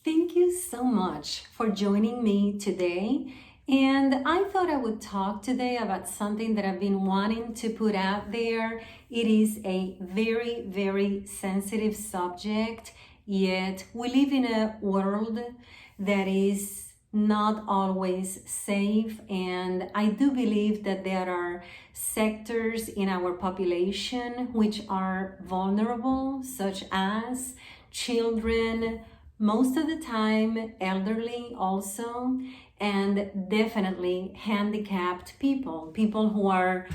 Thank you so much for joining me today. And I thought I would talk today about something that I've been wanting to put out there. It is a very, very sensitive subject, yet we live in a world that is not always safe. And I do believe that there are sectors in our population which are vulnerable, such as children, most of the time elderly also, and definitely handicapped people who are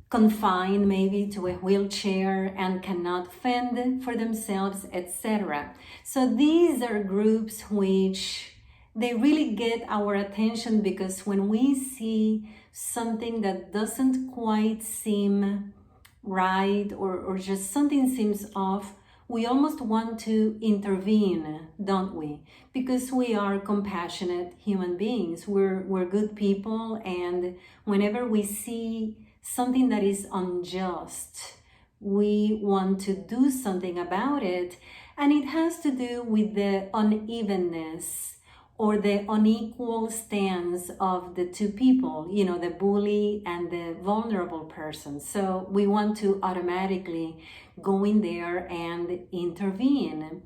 confined maybe to a wheelchair and cannot fend for themselves, etc. So these are groups which they really get our attention, because when we see something that doesn't quite seem right, or just something seems off, we almost want to intervene, don't we? Because we are compassionate human beings. We're good people, and whenever we see something that is unjust, we want to do something about it. And it has to do with the unevenness or the unequal stance of the two people, the bully and the vulnerable person. So we want to automatically go in there and intervene.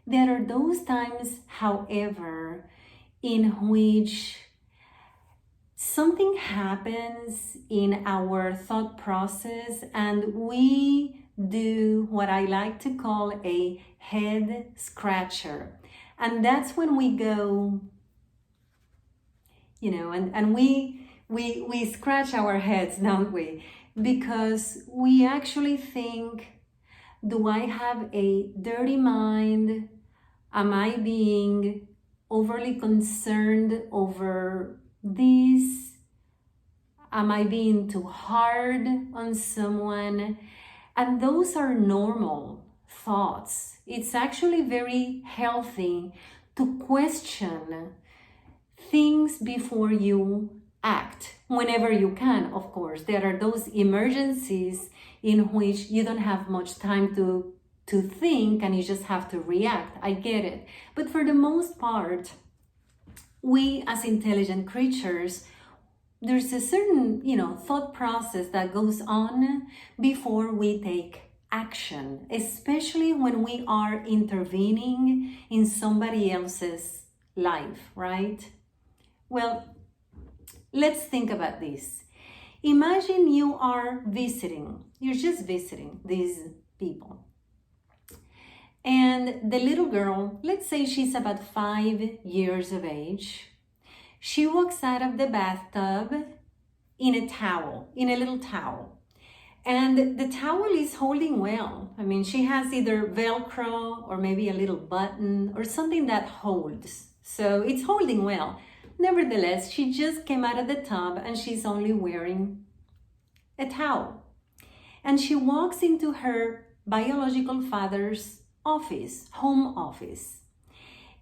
There are those times, however, in which something happens in our thought process and we do what I like to call a head scratcher. And that's when we go, and we scratch our heads, don't we? Because we actually think, do I have a dirty mind? Am I being overly concerned over this? Am I being too hard on someone? And those are normal thoughts. It's actually very healthy to question things before you act, whenever you can, of course. There are those emergencies in which you don't have much time to think and you just have to react. I get it. But for the most part, we as intelligent creatures, there's a certain, thought process that goes on before we take action, especially when we are intervening in somebody else's life, right? Well, let's think about this. Imagine you are you're just visiting these people. And the little girl, let's say she's about 5 years of age, she walks out of the bathtub in a little towel. And the towel is holding well. I mean, she has either Velcro or maybe a little button or something that holds. So it's holding well. Nevertheless, she just came out of the tub and she's only wearing a towel. And she walks into her biological father's office, home office.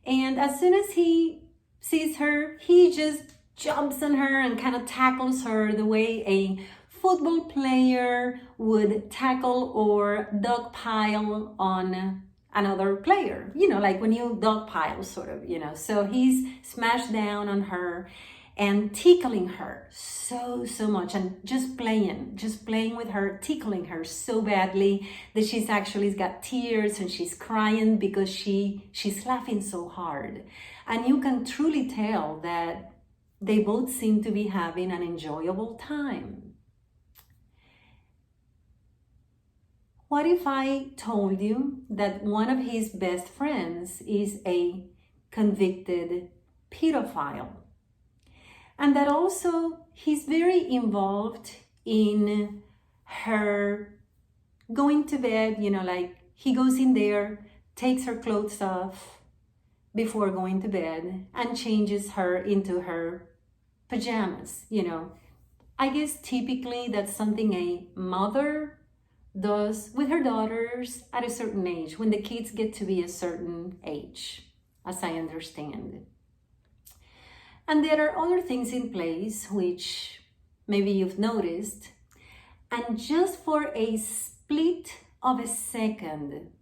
And as soon as he sees her, he just jumps on her and kind of tackles her the way a football player would tackle or dogpile on another player, like when you dogpile, sort of, So he's smashed down on her and tickling her so much, and just playing with her, tickling her so badly that she's actually got tears and she's crying because she's laughing so hard. And you can truly tell that they both seem to be having an enjoyable time. What if I told you that one of his best friends is a convicted pedophile? And that also he's very involved in her going to bed, like he goes in there, takes her clothes off before going to bed and changes her into her pajamas, I guess typically that's something a mother does with her daughters at a certain age, when the kids get to be a certain age, as I understand. And there are other things in place which maybe you've noticed, and just for a split of a second,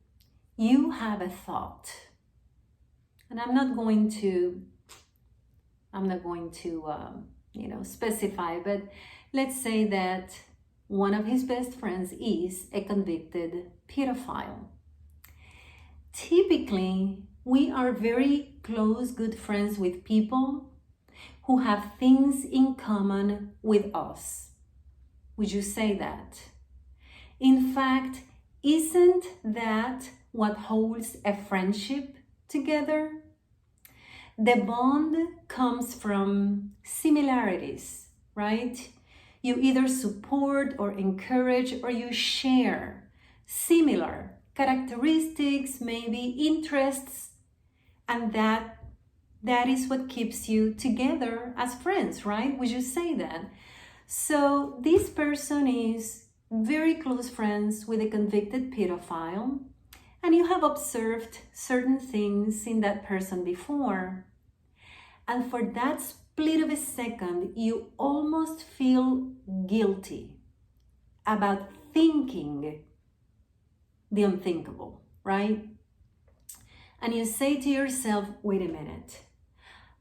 you have a thought. And I'm not going to specify, but let's say that one of his best friends is a convicted pedophile. Typically, we are very close, good friends with people who have things in common with us. Would you say that? In fact, isn't that what holds a friendship together? The bond comes from similarities, right? You either support or encourage, or you share similar characteristics, maybe interests, and that is what keeps you together as friends, right? Would you say that? So this person is very close friends with a convicted pedophile, and you have observed certain things in that person before. And for that split of a second, you almost feel guilty about thinking the unthinkable, right? And you say to yourself, wait a minute,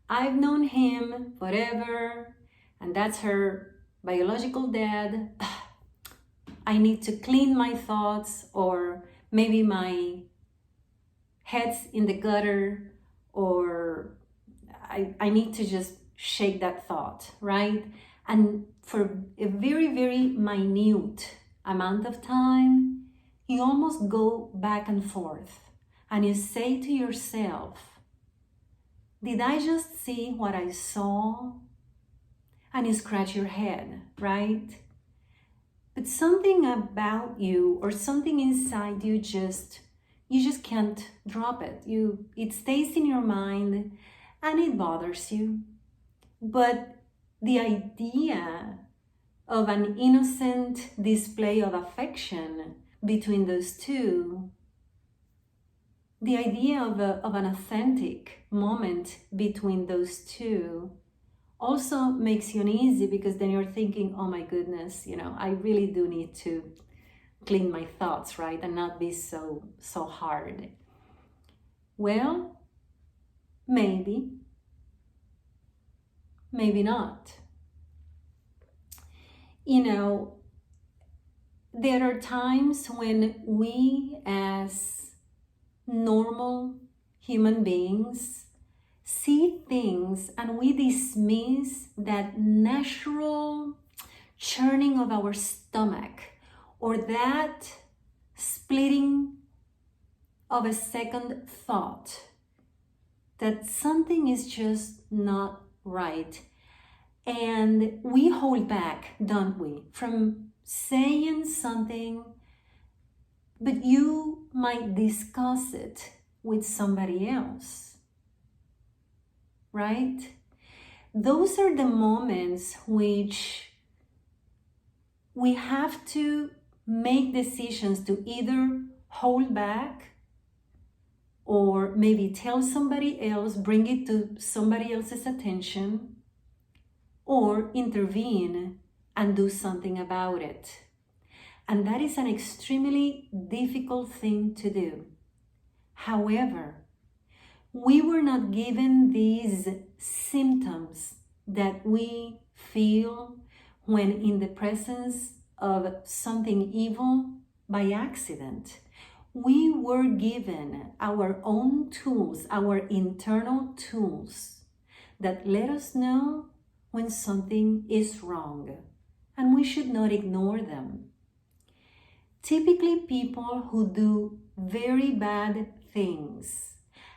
I've known him forever, and that's her biological dad. I need to clean my thoughts, or maybe my head's in the gutter, or I need to just shake that thought, right? And for a very, very minute amount of time, you almost go back and forth, and you say to yourself, did I just see what I saw? And you scratch your head, right? But something about you, or something inside you, you just can't drop it. It stays in your mind and it bothers you. But the idea of an innocent display of affection between those two, the idea of an authentic moment between those two, also makes you uneasy, because then you're thinking, oh my goodness, I really do need to clean my thoughts, right? And not be so hard. Well, maybe not. There are times when we as normal human beings see things and we dismiss that natural churning of our stomach, or that splitting of a second thought, that something is just not right. And we hold back, don't we, from saying something, but you might discuss it with somebody else, right? Those are the moments which we have to make decisions to either hold back, or maybe tell somebody else, bring it to somebody else's attention, or intervene and do something about it. And that is an extremely difficult thing to do. However, we were not given these symptoms that we feel when in the presence of something evil by accident. We were given our own tools, our internal tools, that let us know when something is wrong, and we should not ignore them. Typically, people who do very bad things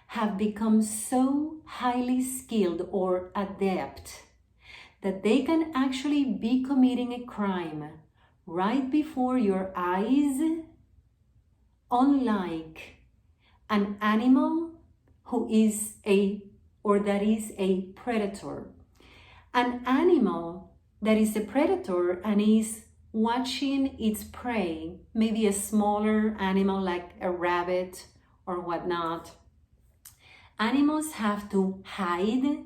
have become so highly skilled or adept that they can actually be committing a crime right before your eyes, unlike an animal who is that is a predator. An animal that is a predator and is watching its prey, maybe a smaller animal like a rabbit or whatnot. Animals have to hide,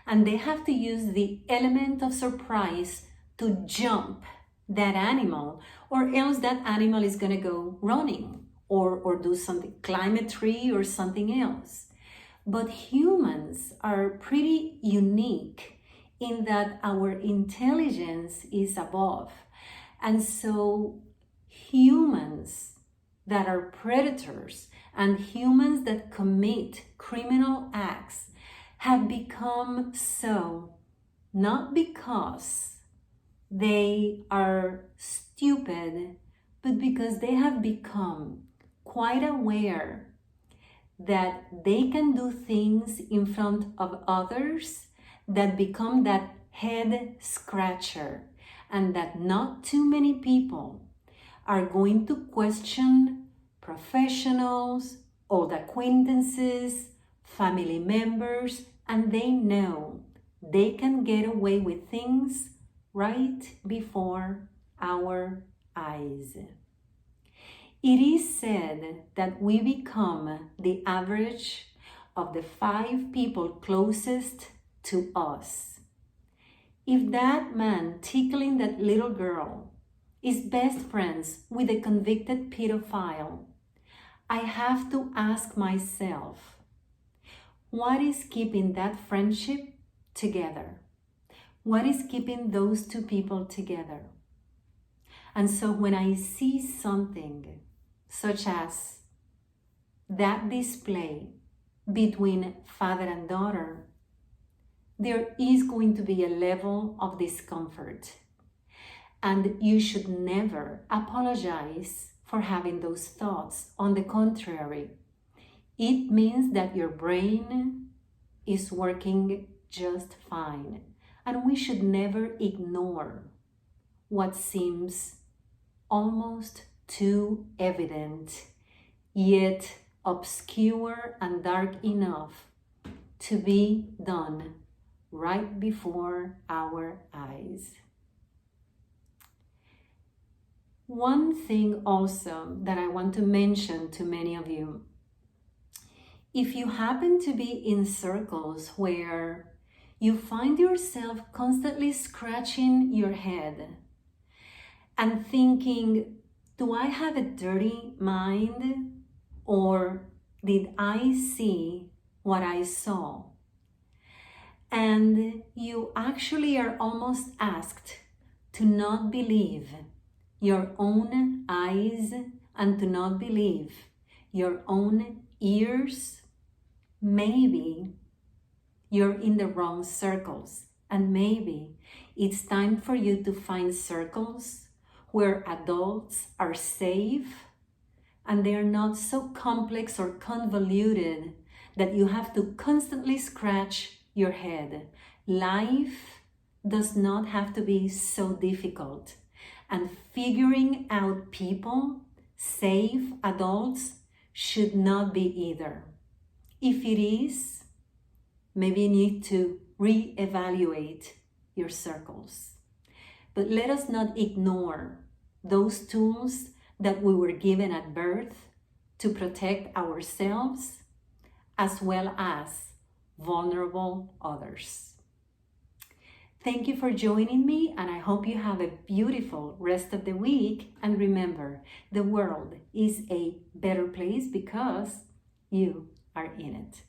and they have to use the element of surprise to jump that animal, or else that animal is going to go running or do something, climb a tree or something else. But humans are pretty unique in that our intelligence is above. And so humans that are predators and humans that commit criminal acts have become so not because they are stupid, but because they have become quite aware that they can do things in front of others that become that head scratcher, and that not too many people are going to question professionals, old acquaintances, family members, and they know they can get away with things right before our eyes. It is said that we become the average of the 5 people closest to us. If that man tickling that little girl is best friends with a convicted pedophile, I have to ask myself, what is keeping that friendship together? What is keeping those 2 people together? And so when I see something such as that display between father and daughter, there is going to be a level of discomfort. And you should never apologize for having those thoughts. On the contrary, it means that your brain is working just fine. And we should never ignore what seems almost too evident, yet obscure and dark enough to be done right before our eyes. One thing also that I want to mention to many of you, if you happen to be in circles where you find yourself constantly scratching your head and thinking, do I have a dirty mind, or did I see what I saw? And you actually are almost asked to not believe your own eyes and to not believe your own ears. Maybe you're in the wrong circles, and maybe it's time for you to find circles where adults are safe and they are not so complex or convoluted that you have to constantly scratch your head. Life does not have to be so difficult, and figuring out people, safe adults, should not be either. If it is, maybe you need to reevaluate your circles. But let us not ignore those tools that we were given at birth to protect ourselves as well as vulnerable others. Thank you for joining me, and I hope you have a beautiful rest of the week. And remember, the world is a better place because you are in it.